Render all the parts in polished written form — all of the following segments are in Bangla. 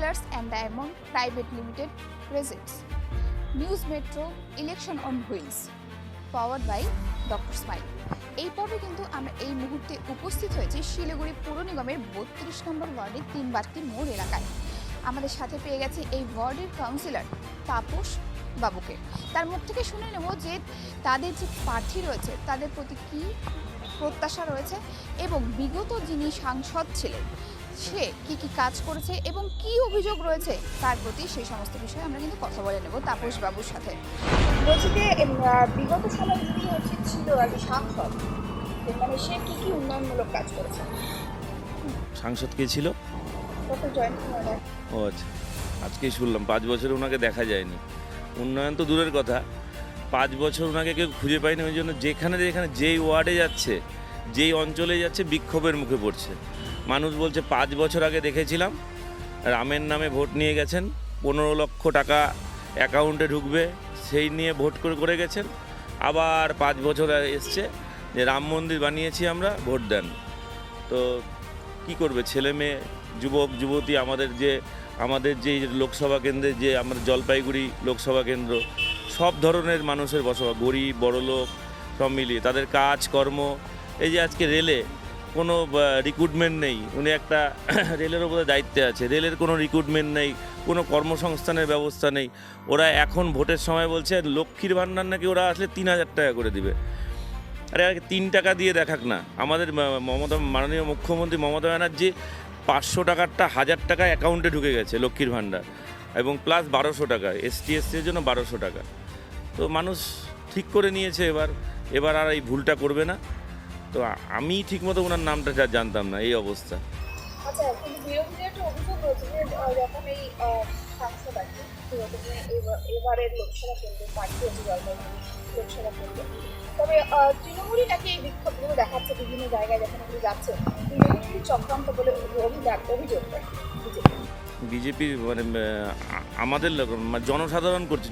Jewelers and Diamond Private Limited presents News Metro Election on Wheels powered by Dr. Smile. এই পর্বে কিন্তু আমরা এই মুহূর্তে উপস্থিত হয়েছি শিলিগুড়ি পৌর নিগমের 32 নম্বর ওয়ার্ডের 3 বাট্টি মোড় এলাকায়। আমাদের সাথে পেয়ে গেছে এই ওয়ার্ডের কাউন্সিলর তাপস বাবুকে। তার মুখ থেকে শুনে নেব যে তাদের যে প্রার্থী রয়েছে তাদের প্রতি কী প্রত্যাশা রয়েছে এবং বিগত যিনি সাংসদ ছিলেন সে কি কি কাজ করেছে এবং কি অভিযোগ রয়েছে তার প্রতি সেই সমস্ত বিষয়ে আমরা কিন্তু কথা বলে নেব তাপস বাবুর সাথে। বলছি যে বিগত সময় যিনি ছিল আর কি সাংসদ, মানে সে কি কি উন্নয়নমূলক কাজ করেছে? সাংসদ কে ছিল? ও আচ্ছা, আজকেই শুনলাম 5 বছরে ওনাকে দেখা যায়নি। উন্নয়ন তো দূরের কথা, 5 বছর ওনাকে কেউ খুঁজে পায়নি। ওই জন্য যেখানে যেই ওয়ার্ডে যাচ্ছে, যেই অঞ্চলে যাচ্ছে, বিক্ষোভের মুখে পড়ছে। মানুষ বলছে 5 বছর আগে দেখেছিলাম, রামের নামে ভোট নিয়ে গেছেন, 15 লক্ষ টাকা অ্যাকাউন্টে ঢুকবে, সেই নিয়ে ভোট করে গেছেন। আবার 5 বছর এসছে যে রাম মন্দির বানিয়েছি আমরা, ভোট দেন। তো কি করবে ছেলে মেয়ে, যুবক যুবতী? আমাদের যে লোকসভা কেন্দ্রে, যে আমরা জলপাইগুড়ি লোকসভা কেন্দ্র, সব ধরনের মানুষের বসবাস, গরিব বড়লোক সব মিলিয়ে তাদের কাজ কর্ম। এই যে আজকে রেলে কোনো রিক্রুটমেন্ট নেই, উনি একটা রেলের ওপরে দায়িত্বে আছে, রেলের কোনো রিক্রুটমেন্ট নেই, কোনো কর্মসংস্থানের ব্যবস্থা নেই। ওরা এখন ভোটের সময় বলছে লক্ষ্মীর ভাণ্ডার নাকি ওরা আসলে 3000 টাকা করে দিবে। আরে 3 টাকা দিয়ে দেখাক না। আমাদের মাননীয় মুখ্যমন্ত্রী মমতা ব্যানার্জি 500 টাকারটা 1000 টাকা অ্যাকাউন্টে ঢুকে গেছে লক্ষ্মীর ভাণ্ডার, এবং প্লাস 1200 টাকা এসটির জন্য 1200 টাকা। তো মানুষ ঠিক করে নিয়েছে, এবার আর এই ভুলটা করবে না। তো আমি ঠিকমতো ওনার নামটা জানতাম না, এই অবস্থা। আচ্ছা, কিন্তু বিরোধীদের একটা অভিযোগ রয়েছে যে যখন এই সাংসদ আছে, এবারের লোকসভা কেন্দ্রে প্রার্থী আছে জলপাইগুড়ি লোকসভা কেন্দ্রে, তবে তৃণমূলই নাকি এই বিক্ষোভগুলো দেখাচ্ছে বিভিন্ন জায়গায় যখন আপনি যাচ্ছেন, তৃণমূলই চক্রান্ত বলে অভিযোগ করে বিজেপি, মানে আমাদের জনসাধারণ করছে,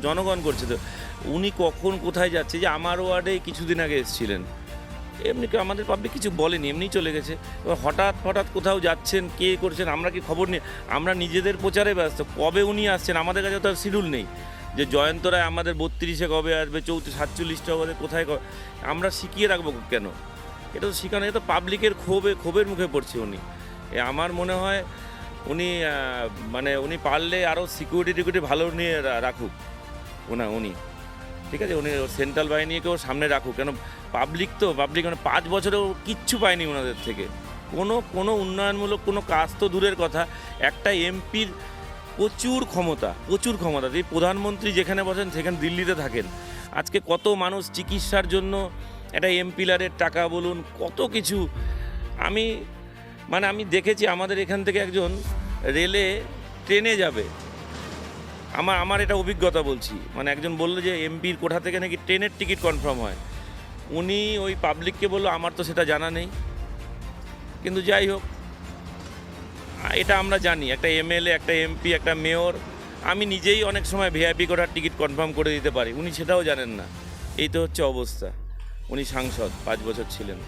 জনগণ করছে। তো উনি কখন কোথায় যাচ্ছে? যে আমার ওয়ার্ডে কিছুদিন আগে এসেছিলেন, এমনি কেউ আমাদের পাবলিক কিছু বলেনি, এমনি চলে গেছে। এবার হঠাৎ কোথাও যাচ্ছেন, কে করছেন, আমরা কি খবর নিই? আমরা নিজেদের প্রচারে ব্যস্ত। কবে উনি আসছেন আমাদের কাছে তো শিডিউল নেই, যে জয়ন্ত রায় আমাদের 32-এ কবে আসবে, 47টা কবে, কোথায় আমরা শিখিয়ে রাখবো কেন? এটা তো শিখানো, এটা তো পাবলিকের ক্ষোভের মুখে পড়ছে উনি। আমার মনে হয় উনি পারলে আরও সিকিউরিটি ভালো নিয়ে রাখুক উনি, ঠিক আছে? উনি সেন্ট্রাল বাহিনীকেও সামনে রাখুক, কেন পাবলিক মানে 5 বছরেও কিচ্ছু পায়নি ওনাদের থেকে। কোনো উন্নয়নমূলক কোনো কাজ তো দূরের কথা, একটা এমপির প্রচুর ক্ষমতা। এই প্রধানমন্ত্রী যেখানে বসেন সেখানে দিল্লিতে থাকেন। আজকে কত মানুষ চিকিৎসার জন্য একটা এমপিলারের টাকা বলুন, কত কিছু। আমি দেখেছি, আমাদের এখান থেকে একজন রেলে ট্রেনে যাবে, আমার এটা অভিজ্ঞতা বলছি। মানে একজন বললো যে এমপির কোঠা থেকে নাকি ট্রেনের টিকিট কনফার্ম হয়। উনি ওই পাবলিককে বললো আমার তো সেটা জানা নেই। কিন্তু যাই হোক, এটা আমরা জানি, একটা এমএলএ, একটা এমপি, একটা মেয়র, আমি নিজেই অনেক সময় ভিআইপি কোঠার টিকিট কনফার্ম করে দিতে পারি, উনি সেটাও জানেন না। এই তো হচ্ছে অবস্থা। উনি সাংসদ 5 বছর ছিলেন।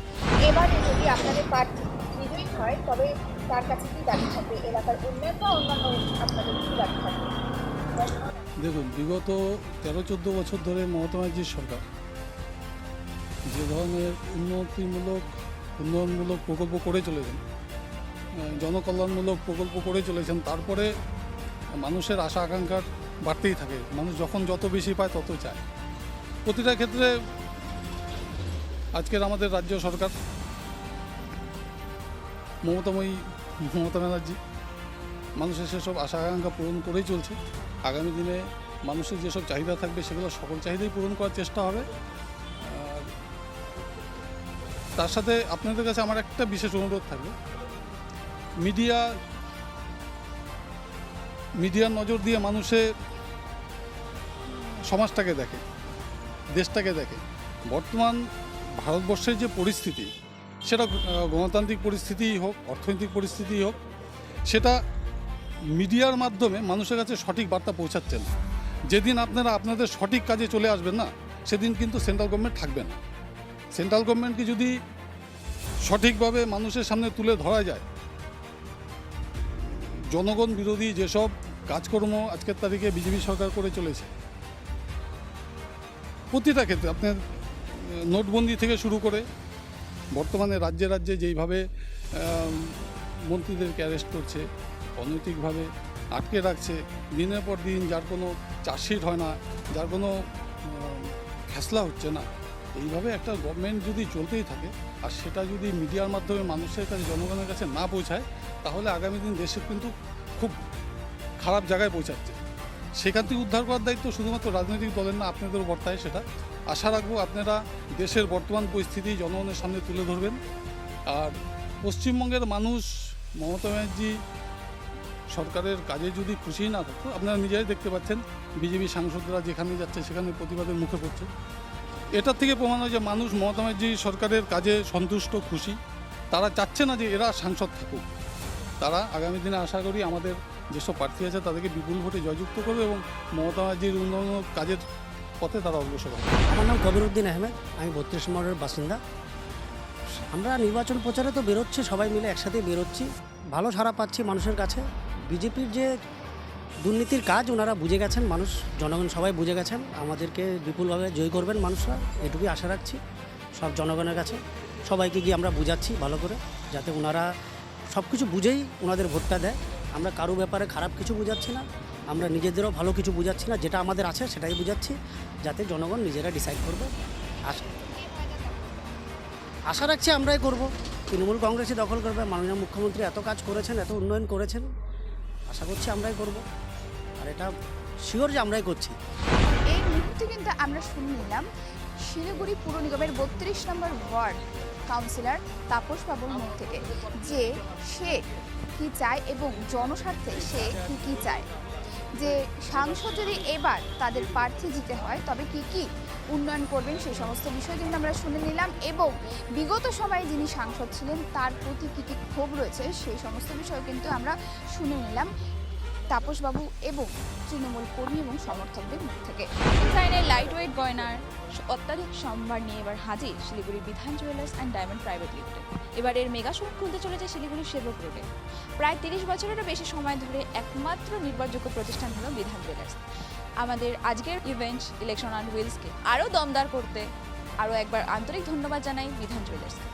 এবারে যদি আপনাদের প্রার্থী বিজয়ী হয়, তবে তার কাছে কি দাবি থাকবে? এলাকার উন্নয়ন বা অন্যান্য আপনাদের কি দাবি থাকবে? দেখুন, বিগত 13-14 বছর ধরে মমতা ব্যানার্জির সরকার যে ধরনের উন্নয়নমূলক প্রকল্প করে চলেছেন, জনকল্যাণমূলক প্রকল্প করে চলেছেন, তারপরে মানুষের আশা আকাঙ্ক্ষার বাড়তেই থাকে। মানুষ যখন যত বেশি পায় তত চায়। প্রতিটা ক্ষেত্রে আজকের আমাদের রাজ্য সরকার, মমতা ব্যানার্জি মানুষের সেসব আশা আকাঙ্ক্ষা পূরণ করেই চলছে। আগামী দিনে মানুষের যেসব চাহিদা থাকবে সেগুলো সকল চাহিদাই পূরণ করার চেষ্টা হবে। তার সাথে আপনাদের কাছে আমার একটা বিশেষ অনুরোধ থাকবে, মিডিয়ার নজর দিয়ে মানুষের সমাজটাকে দেখে, দেশটাকে দেখে। বর্তমান ভারতবর্ষের যে পরিস্থিতি, সেটা গণতান্ত্রিক পরিস্থিতিই হোক, অর্থনৈতিক পরিস্থিতিই হোক, সেটা মিডিয়ার মাধ্যমে মানুষের কাছে সঠিক বার্তা পৌঁছাচ্ছে না। যেদিন আপনারা আপনাদের সঠিক কাজে চলে আসবেন না, সেদিন কিন্তু সেন্ট্রাল গভর্নমেন্ট থাকবে না। সেন্ট্রাল গভর্নমেন্টকে যদি সঠিকভাবে মানুষের সামনে তুলে ধরা যায়, জনগণ বিরোধী যেসব কাজকর্ম আজকের তারিখে বিজেপি সরকার করে চলেছে, প্রতিটা ক্ষেত্রে আপনার নোটবন্দি থেকে শুরু করে বর্তমানে রাজ্যে রাজ্যে যেইভাবে মন্ত্রীদেরকে অ্যারেস্ট করছে, অনৈতিকভাবে আটকে রাখছে, দিনের পর দিন যার কোনো চার্জশিট হয় না, যার কোনো ফেসলা হচ্ছে না, এইভাবে একটা গভর্নমেন্ট যদি চলতেই থাকে আর সেটা যদি মিডিয়ার মাধ্যমে মানুষের কাছে, জনগণের কাছে না পৌঁছায়, তাহলে আগামী দিন দেশে কিন্তু খুব খারাপ জায়গায় পৌঁছাচ্ছে। সেখান থেকে উদ্ধার করার দায়িত্ব শুধুমাত্র রাজনৈতিক দলের না, আপনাদেরও বর্তায় সেটা। আশা রাখবো আপনারা দেশের বর্তমান পরিস্থিতি জনগণের সামনে তুলে ধরবেন। আর পশ্চিমবঙ্গের মানুষ মমতা ব্যানার্জি সরকারের কাজে যদি খুশি না থাকতো, আপনারা নিজেরাই দেখতে পাচ্ছেন বিজেপি সাংসদরা যেখানে যাচ্ছে সেখানে প্রতিবাদের মুখে পড়ছে। এটার থেকে প্রমাণ হয় যে মানুষ মমতা ব্যানার্জি সরকারের কাজে সন্তুষ্ট, খুশি। তারা চাচ্ছে না যে এরা সাংসদ থাকুক। তারা আগামী দিনে আশা করি আমাদের যেসব প্রার্থী আছে তাদেরকে বিপুল ভোটে জয়যুক্ত করবে এবং মমতা ব্যানার্জির উন্নয়ন কাজের পথে তারা অগ্রসর হবে। আমার নাম কবিরউদ্দিন আহমেদ, আমি 32 নম্বরের বাসিন্দা। আমরা নির্বাচন প্রচারে তো বেরোচ্ছি, সবাই মিলে একসাথে বেরোচ্ছি, ভালো সাড়া পাচ্ছি মানুষের কাছে। বিজেপির যে দুর্নীতির কাজ ওনারা বুঝে গেছেন, মানুষ জনগণ সবাই বুঝে গেছেন, আমাদেরকে বিপুলভাবে জয় করবেন মানুষরা, এটুকুই আশা রাখছি সব জনগণের কাছে। সবাইকে গিয়ে আমরা বুঝাচ্ছি ভালো করে, যাতে ওনারা সব কিছু বুঝেই ওনাদের ভোটটা দেয়। আমরা কারো ব্যাপারে খারাপ কিছু বুঝাচ্ছি না, আমরা নিজেদেরও ভালো কিছু বুঝাচ্ছি না, যেটা আমাদের আছে সেটাই বুঝাচ্ছি, যাতে জনগণ নিজেরা ডিসাইড করবে। আশা রাখছি আমরাই করব, তৃণমূল কংগ্রেসই দখল করবে। মাননীয় মুখ্যমন্ত্রী এত কাজ করেছেন, এত উন্নয়ন করেছেন, আশা করছি আমরাই করব, আর এটা শিওর যে আমরাই করছি। এই মুহূর্তে কিন্তু আমরা শুনে নিলাম শিলিগুড়ি পুর নিগমের 32 নম্বর ওয়ার্ড কাউন্সিলর তাপস বাবুর মুখ থেকে যে সে কি চায় এবং জনস্বার্থে সে কি চায়, যে সাংসদ যদি এবার তাদের প্রার্থী জিতে হয় তবে কি উন্নয়ন করবেন সেই সমস্ত বিষয় কিন্তু আমরা শুনে নিলাম, এবং বিগত সময়ে যিনি সাংসদ ছিলেন তার প্রতি কী ক্ষোভ রয়েছে সেই সমস্ত বিষয় কিন্তু আমরা শুনে নিলাম তাপসবাবু এবং তৃণমূল কর্মী এবং সমর্থকদের মুখ থেকে। ডিজাইনের লাইট ওয়েট গয়নার অত্যাধিক সম্ভার নিয়ে এবার হাজির শিলিগুড়ি বিধান jewellers and diamond private limited. এবারের মেগা শোরুম খুলতে চলেছে শিলিগুড়ির সেবক রোডে। প্রায় 30 বছরেরও বেশি সময় ধরে একমাত্র নির্ভরযোগ্য প্রতিষ্ঠান হলো বিধান জুয়েলার্স। আমাদের আজকের ইভেন্ট ইলেকশন অন হুইলসকে আরও দমদার করতে আরও একবার আন্তরিক ধন্যবাদ জানাই বিধান জুয়েলার্সকে।